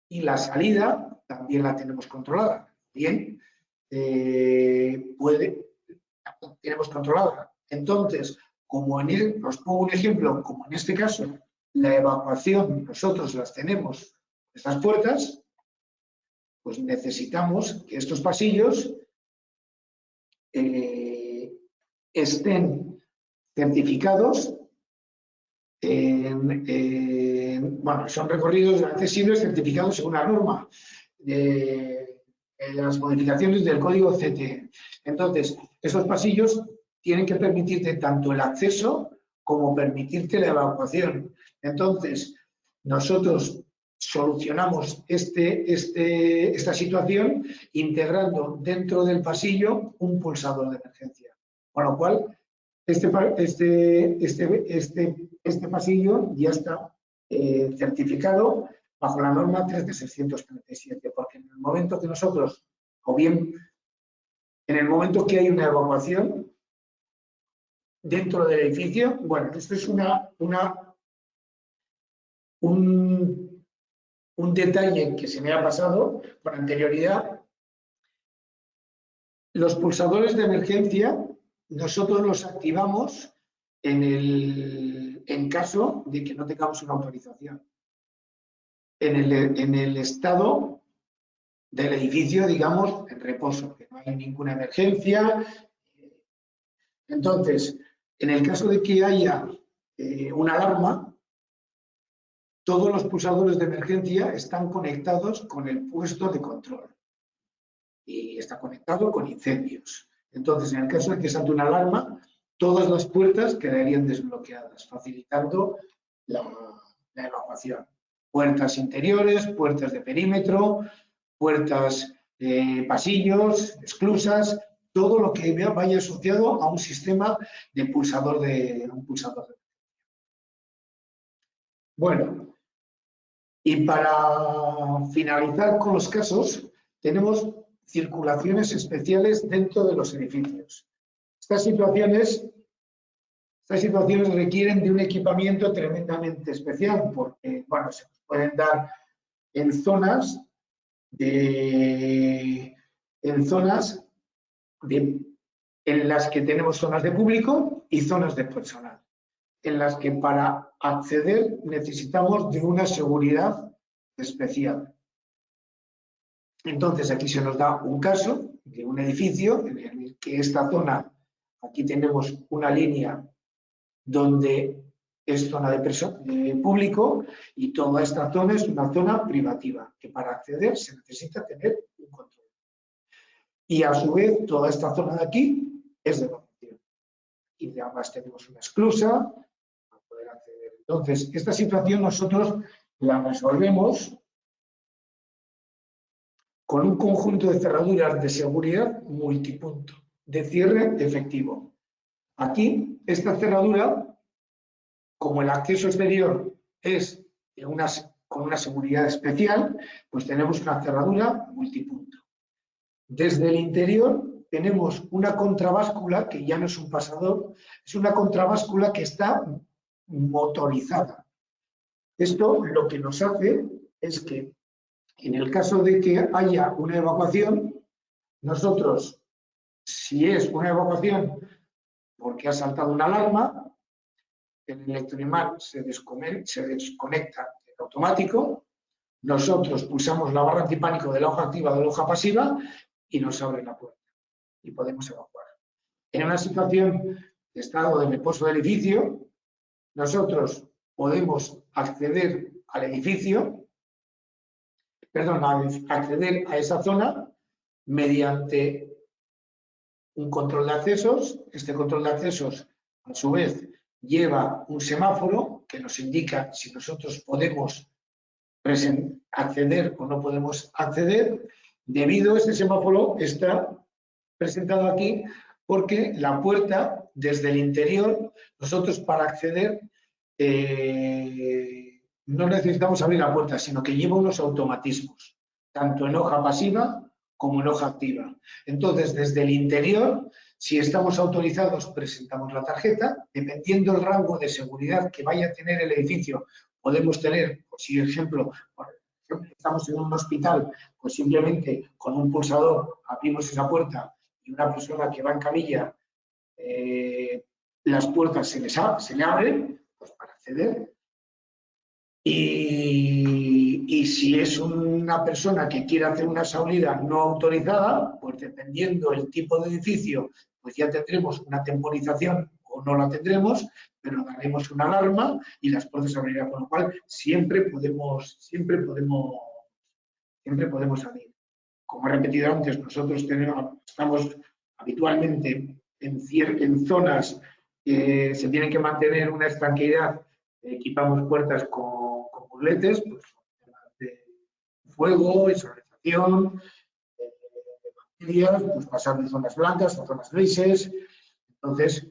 y la salida también la tenemos controlada. Bien, tenemos controlada. Entonces, os pongo un ejemplo, como en este caso, la evacuación nosotros las tenemos, estas puertas, pues necesitamos que estos pasillos estén certificados bueno, son recorridos accesibles certificados según la norma de las modificaciones del código CTE. Entonces, esos pasillos tienen que permitirte tanto el acceso como permitirte la evacuación. Entonces, nosotros solucionamos esta situación integrando dentro del pasillo un pulsador de emergencia. Con lo cual, este pasillo ya está certificado bajo la norma 3 de 637, porque en el momento que nosotros, o bien en el momento que hay una evacuación dentro del edificio, bueno, esto es un detalle que se me ha pasado con anterioridad. Los pulsadores de emergencia nosotros los activamos en caso de que no tengamos una autorización. En el estado del edificio, digamos, en reposo, que no hay ninguna emergencia. Entonces, en el caso de que haya una alarma, todos los pulsadores de emergencia están conectados con el puesto de control y está conectado con incendios. Entonces, en el caso de que salte una alarma, todas las puertas quedarían desbloqueadas, facilitando la evacuación. Puertas interiores, puertas de perímetro, puertas de pasillos, esclusas, todo lo que vaya asociado a un sistema de pulsador de emergencia. Bueno, y para finalizar con los casos, tenemos circulaciones especiales dentro de los edificios. Estas situaciones requieren de un equipamiento tremendamente especial porque, bueno, se pueden dar en zonas en las que tenemos zonas de público y zonas de personal, en las que para acceder necesitamos de una seguridad especial. Entonces, aquí se nos da un caso de un edificio en el que esta zona, aquí tenemos una línea donde es zona de público y toda esta zona es una zona privativa, que para acceder se necesita tener un control. Y a su vez, toda esta zona de aquí es de evacuación. Y además tenemos una esclusa para poder acceder. Entonces, esta situación nosotros la resolvemos con un conjunto de cerraduras de seguridad multipunto, de cierre efectivo. Aquí, esta cerradura, como el acceso exterior es con una seguridad especial, pues tenemos una cerradura multipunto. Desde el interior tenemos una contrabáscula, que ya no es un pasador, es una contrabáscula que está motorizada. Esto lo que nos hace es que en el caso de que haya una evacuación, nosotros, si es una evacuación porque ha saltado una alarma, el electroimán se desconecta en automático, nosotros pulsamos la barra antipánico de la hoja activa o de la hoja pasiva y nos abre la puerta y podemos evacuar. En una situación de estado de reposo del edificio, nosotros podemos acceder al edificio, acceder a esa zona mediante un control de accesos. Este control de accesos, a su vez, lleva un semáforo que nos indica si nosotros podemos acceder o no podemos acceder. Debido a este semáforo está presentado aquí porque la puerta, desde el interior, nosotros para acceder no necesitamos abrir la puerta, sino que lleva unos automatismos, tanto en hoja pasiva como en hoja activa. Entonces, desde el interior, si estamos autorizados, presentamos la tarjeta. Dependiendo del rango de seguridad que vaya a tener el edificio, podemos tener, por ejemplo, estamos en un hospital, pues simplemente con un pulsador abrimos esa puerta y una persona que va en camilla, las puertas se le abren pues para acceder. Y si es una persona que quiere hacer una salida no autorizada, pues dependiendo del tipo de edificio, pues ya tendremos una temporización o no la tendremos, pero daremos una alarma y las puertas se abrirán, con lo cual siempre podemos salir. Como he repetido antes, nosotros estamos habitualmente en zonas que se tienen que mantener una estanqueidad, equipamos puertas con burletes, pues fuego, insonorización, bacterias, pues pasar de zonas blancas a zonas grises. Entonces,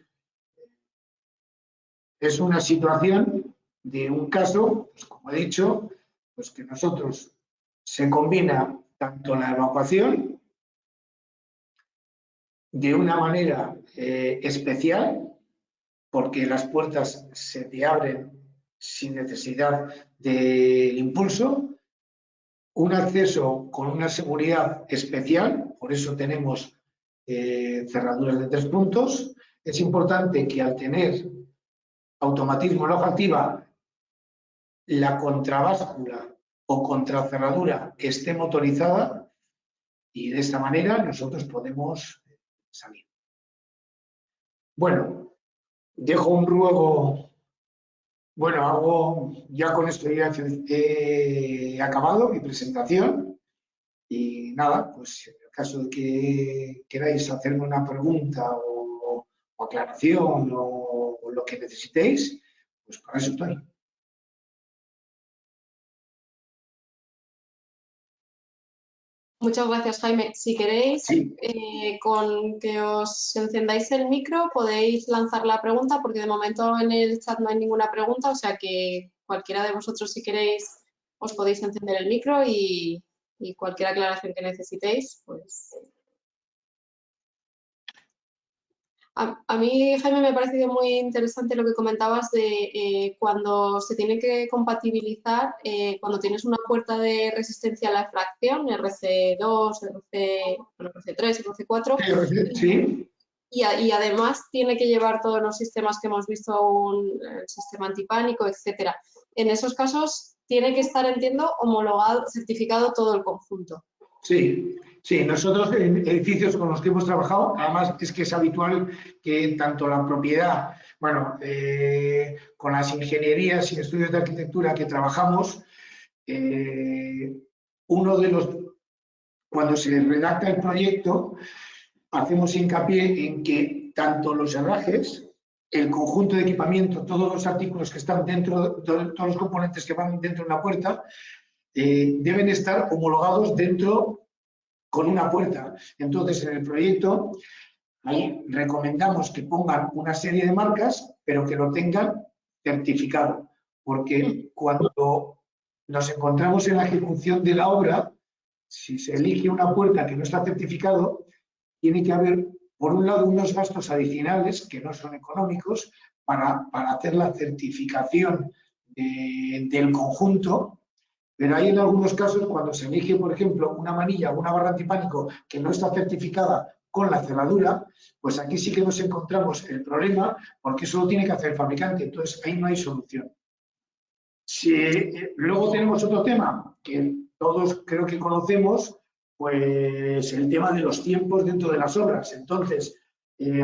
es una situación de un caso, pues como he dicho, pues que nosotros se combina tanto la evacuación de una manera especial, porque las puertas se te abren sin necesidad del impulso, un acceso con una seguridad especial, por eso tenemos cerraduras de 3 puntos. Es importante que al tener automatismo en hoja activa, la contrabáscula o contracerradura esté motorizada y de esta manera nosotros podemos salir. Bueno, dejo un ruego. Bueno, ya con esto ya he acabado mi presentación y nada, pues en el caso de que queráis hacerme una pregunta o aclaración o lo que necesitéis, pues para eso estoy.
Muchas gracias, Jaime. Si queréis,
Sí.
con que os encendáis el micro, podéis lanzar la pregunta, porque de momento en el chat no hay ninguna pregunta, o sea que cualquiera de vosotros, si queréis, os podéis encender el micro y cualquier aclaración que necesitéis, pues... A mí, Jaime, me ha parecido muy interesante lo que comentabas de cuando se tiene que compatibilizar, cuando tienes una puerta de resistencia a la fracción, RC2, RC3, RC4,
Sí.
y además tiene que llevar todos los sistemas que hemos visto, el sistema antipánico, etcétera. En esos casos tiene que estar, entiendo, homologado, certificado todo el conjunto.
Sí, sí, nosotros en edificios con los que hemos trabajado, además es que es habitual que tanto la propiedad, bueno, con las ingenierías y estudios de arquitectura que trabajamos, cuando se redacta el proyecto, hacemos hincapié en que tanto los herrajes, el conjunto de equipamiento, todos los artículos que están dentro, todos los componentes que van dentro de una puerta, deben estar homologados dentro con una puerta. Entonces, en el proyecto, ahí recomendamos que pongan una serie de marcas, pero que lo tengan certificado, porque cuando nos encontramos en la ejecución de la obra, si se elige una puerta que no está certificado, tiene que haber, por un lado, unos gastos adicionales que no son económicos para hacer la certificación del conjunto. Pero hay en algunos casos cuando se elige, por ejemplo, una manilla o una barra antipánico que no está certificada con la cerradura, pues aquí sí que nos encontramos el problema porque eso lo tiene que hacer el fabricante, entonces ahí no hay solución. Luego tenemos otro tema que todos creo que conocemos, pues el tema de los tiempos dentro de las obras. Entonces,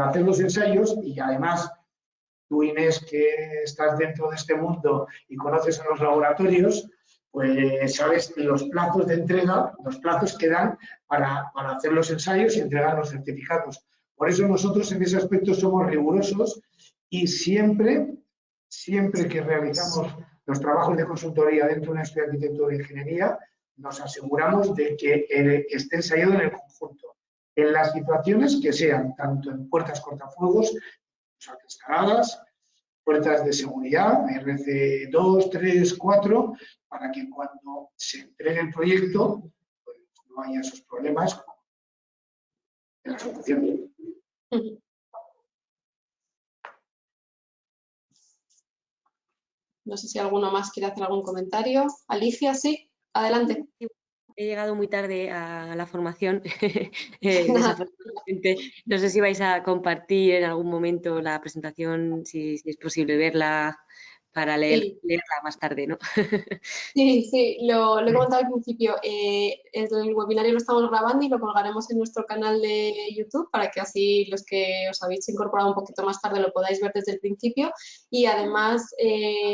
hacer los ensayos y además tú, Inés, que estás dentro de este mundo y conoces a los laboratorios, pues sabes los plazos de entrega, los plazos que dan para hacer los ensayos y entregar los certificados. Por eso nosotros en ese aspecto somos rigurosos y siempre que realizamos los trabajos de consultoría dentro de una estudio de arquitectura e ingeniería, nos aseguramos de que esté ensayado en el conjunto, en las situaciones que sean, tanto en puertas cortafuegos, escaladas, puertas de seguridad, RC2, 3, 4, para que cuando se entregue el proyecto pues no haya esos problemas en la ejecución.
No sé si alguno más quiere hacer algún comentario. Alicia, sí, adelante.
He llegado muy tarde a la formación, desafortunadamente. No sé si vais a compartir en algún momento la presentación, si es posible verla para leerla más tarde, ¿no?
Sí, lo he comentado al principio. El webinario lo estamos grabando y lo colgaremos en nuestro canal de YouTube para que así los que os habéis incorporado un poquito más tarde lo podáis ver desde el principio. Y además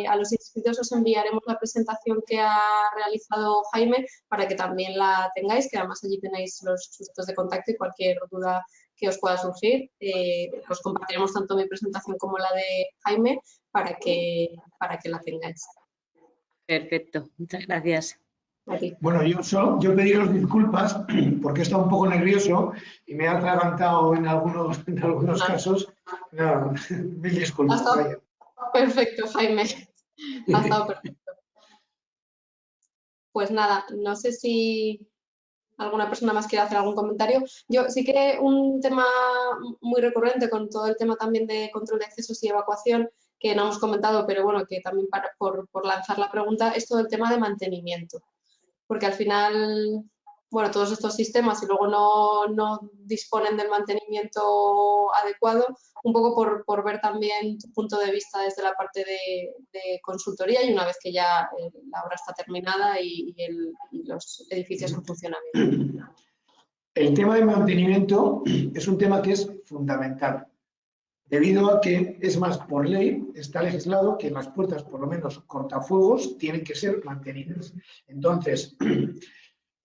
a los inscritos os enviaremos la presentación que ha realizado Jaime para que también la tengáis, que además allí tenéis los datos de contacto y cualquier duda que os pueda surgir. Os compartiremos tanto mi presentación como la de Jaime para que la tengáis.
Perfecto, muchas gracias.
A ti.
Bueno, yo pediros disculpas porque he estado un poco nervioso y me he atragantado en algunos casos. No, mil
Ha
disculpas,
estado
vaya.
perfecto, Jaime. Ha estado perfecto. Pues nada, no sé si alguna persona más quiere hacer algún comentario. Yo sí que un tema muy recurrente con todo el tema también de control de accesos y evacuación, que no hemos comentado, pero bueno, que también por lanzar la pregunta, es todo el tema de mantenimiento. Porque al final, bueno, todos estos sistemas y luego no disponen del mantenimiento adecuado, un poco por ver también tu punto de vista desde la parte de consultoría y una vez que ya la obra está terminada y los edificios en funcionamiento.
El tema de mantenimiento es un tema que es fundamental, debido a que, es más, por ley está legislado que las puertas, por lo menos cortafuegos, tienen que ser mantenidas. Entonces,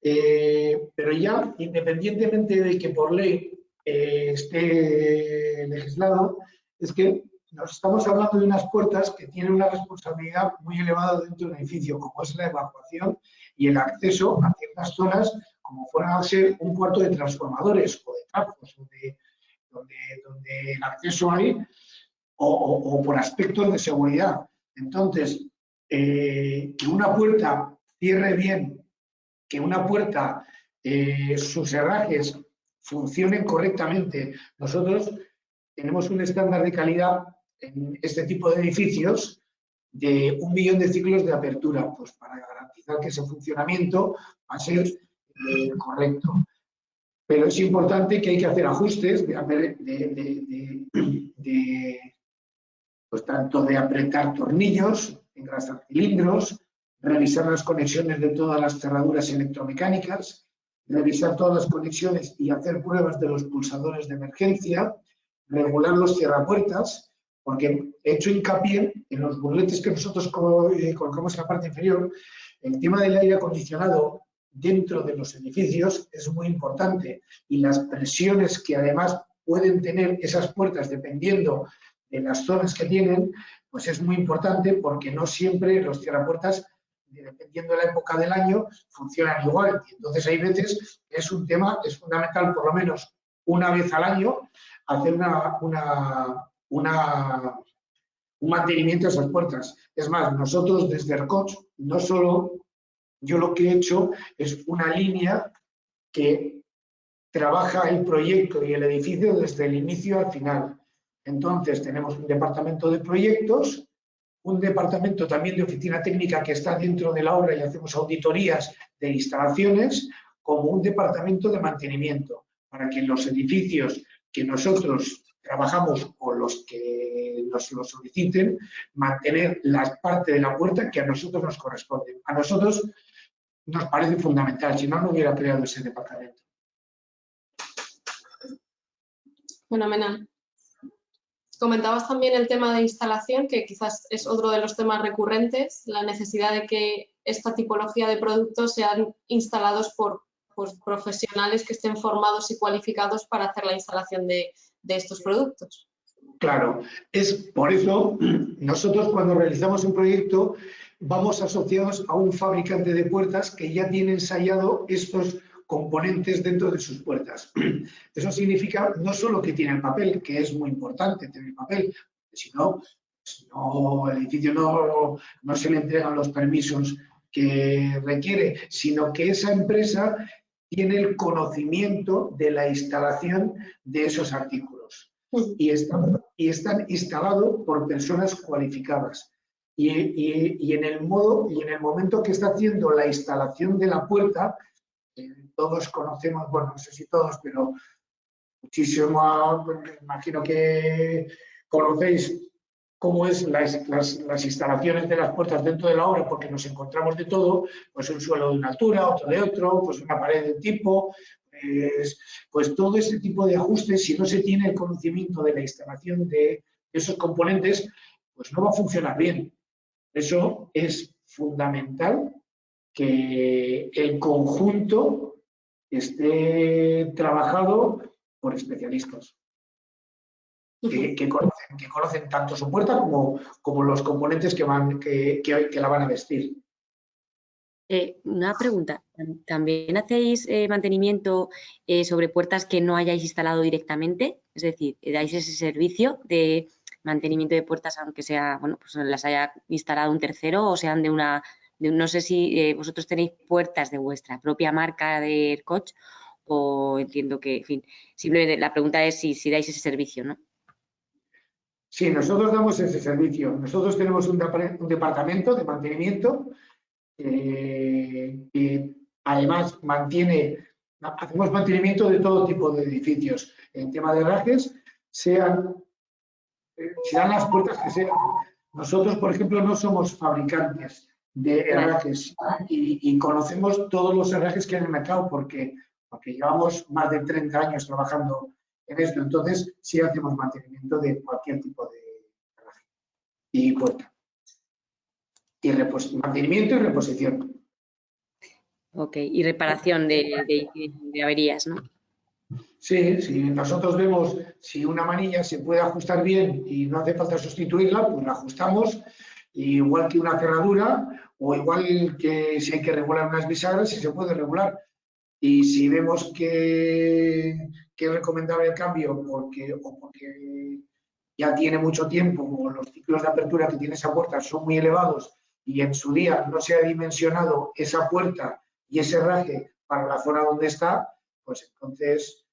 pero ya, independientemente de que por ley esté legislado, es que nos estamos hablando de unas puertas que tienen una responsabilidad muy elevada dentro de un edificio, como es la evacuación y el acceso a ciertas zonas, como fueran a ser un cuarto de transformadores o de trapos, donde el acceso hay, o por aspectos de seguridad. Entonces, que una puerta cierre bien, que una puerta, sus herrajes funcionen correctamente. Nosotros tenemos un estándar de calidad en este tipo de edificios de 1 millón de ciclos de apertura, pues para garantizar que ese funcionamiento va a ser correcto. Pero es importante que hay que hacer ajustes pues tanto de apretar tornillos, engrasar cilindros, revisar las conexiones de todas las cerraduras electromecánicas, revisar todas las conexiones y hacer pruebas de los pulsadores de emergencia, regular los cierrapuertas, porque he hecho hincapié en los burletes que nosotros colocamos en la parte inferior. El tema del aire acondicionado dentro de los edificios es muy importante y las presiones que además pueden tener esas puertas dependiendo de las zonas que tienen, pues es muy importante porque no siempre los cierrapuertas, dependiendo de la época del año, funcionan igual. Y entonces hay veces que es un tema, es fundamental por lo menos una vez al año hacer un mantenimiento de esas puertas. Es más, nosotros desde ERCOT, no solo yo lo que he hecho es una línea que trabaja el proyecto y el edificio desde el inicio al final. Entonces, tenemos un departamento de proyectos, un departamento también de oficina técnica que está dentro de la obra y hacemos auditorías de instalaciones, como un departamento de mantenimiento, para que los edificios que nosotros trabajamos o los que nos lo soliciten, mantener la parte de la puerta que a nosotros nos corresponde. A nosotros nos parece fundamental, si no, no hubiera creado ese departamento.
Fenomenal. Comentabas también el tema de instalación, que quizás es otro de los temas recurrentes, la necesidad de que esta tipología de productos sean instalados por profesionales que estén formados y cualificados para hacer la instalación de estos productos.
Claro, es por eso nosotros cuando realizamos un proyecto vamos asociados a un fabricante de puertas que ya tiene ensayado estos componentes dentro de sus puertas. Eso significa no solo que tiene el papel, que es muy importante tener papel, si no, el edificio no se le entregan los permisos que requiere, sino que esa empresa tiene el conocimiento de la instalación de esos artículos y están instalados por personas cualificadas. Y en el momento que está haciendo la instalación de la puerta, todos conocemos, bueno, no sé si todos, pero muchísimo, imagino que conocéis cómo es las instalaciones de las puertas dentro de la obra, porque nos encontramos de todo, pues un suelo de una altura, otro de otro, pues una pared de tipo, pues todo ese tipo de ajustes, si no se tiene el conocimiento de la instalación de esos componentes, pues no va a funcionar bien. Eso es fundamental, que el conjunto esté trabajado por especialistas que conocen tanto su puerta como los componentes que la van a vestir.
Una pregunta. ¿También hacéis mantenimiento sobre puertas que no hayáis instalado directamente? Es decir, ¿dais ese servicio de mantenimiento de puertas aunque sea, bueno, pues las haya instalado un tercero o sean no sé si vosotros tenéis puertas de vuestra propia marca de Aircoach o entiendo que, en fin, simplemente la pregunta es si dais ese servicio, ¿no?
Sí, nosotros damos ese servicio. Nosotros tenemos un departamento de mantenimiento que además hacemos mantenimiento de todo tipo de edificios. En tema de herrajes, sean las puertas que sean. Nosotros, por ejemplo, no somos fabricantes de herrajes y conocemos todos los herrajes que hay en el mercado porque llevamos más de 30 años trabajando en esto. Entonces, sí hacemos mantenimiento de cualquier tipo de herraje y puerta. Y mantenimiento y reposición.
Ok, y reparación de averías, ¿no?
Sí, si nosotros vemos si una manilla se puede ajustar bien y no hace falta sustituirla, pues la ajustamos, igual que una cerradura o igual que si hay que regular unas bisagras, si se puede regular. Y si vemos que es recomendable el cambio porque ya tiene mucho tiempo o los ciclos de apertura que tiene esa puerta son muy elevados y en su día no se ha dimensionado esa puerta y ese herraje para la zona donde está, pues entonces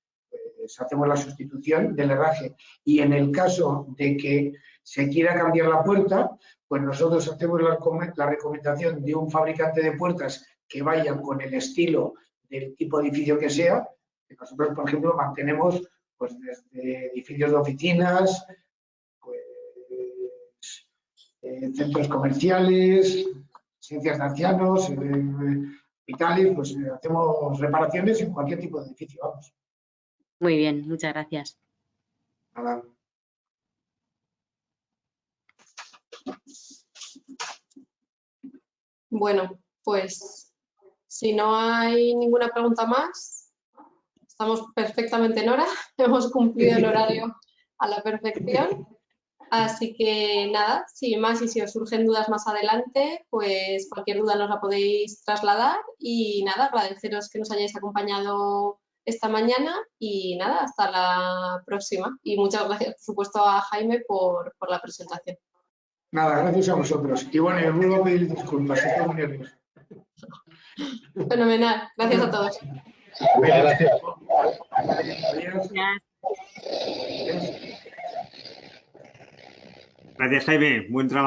hacemos la sustitución del herraje. Y en el caso de que se quiera cambiar la puerta, pues nosotros hacemos la recomendación de un fabricante de puertas que vayan con el estilo del tipo de edificio que sea. Nosotros, por ejemplo, mantenemos pues desde edificios de oficinas, pues, centros comerciales, residencias de ancianos, hospitales, pues hacemos reparaciones en cualquier tipo de edificio, vamos.
Muy bien, muchas gracias.
Nada.
Bueno, pues si no hay ninguna pregunta más, estamos perfectamente en hora, hemos cumplido el horario a la perfección. Así que nada, sin más, y si os surgen dudas más adelante, pues cualquier duda nos la podéis trasladar. Y nada, agradeceros que nos hayáis acompañado esta mañana y nada, hasta la próxima. Y muchas gracias, por supuesto, a Jaime por la presentación.
Nada, gracias a vosotros. Y bueno, os vuelvo a pedir disculpas, estoy muy nervioso.
Fenomenal, gracias a todos.
Muchas gracias.
Gracias.
Gracias, Jaime. Buen trabajo.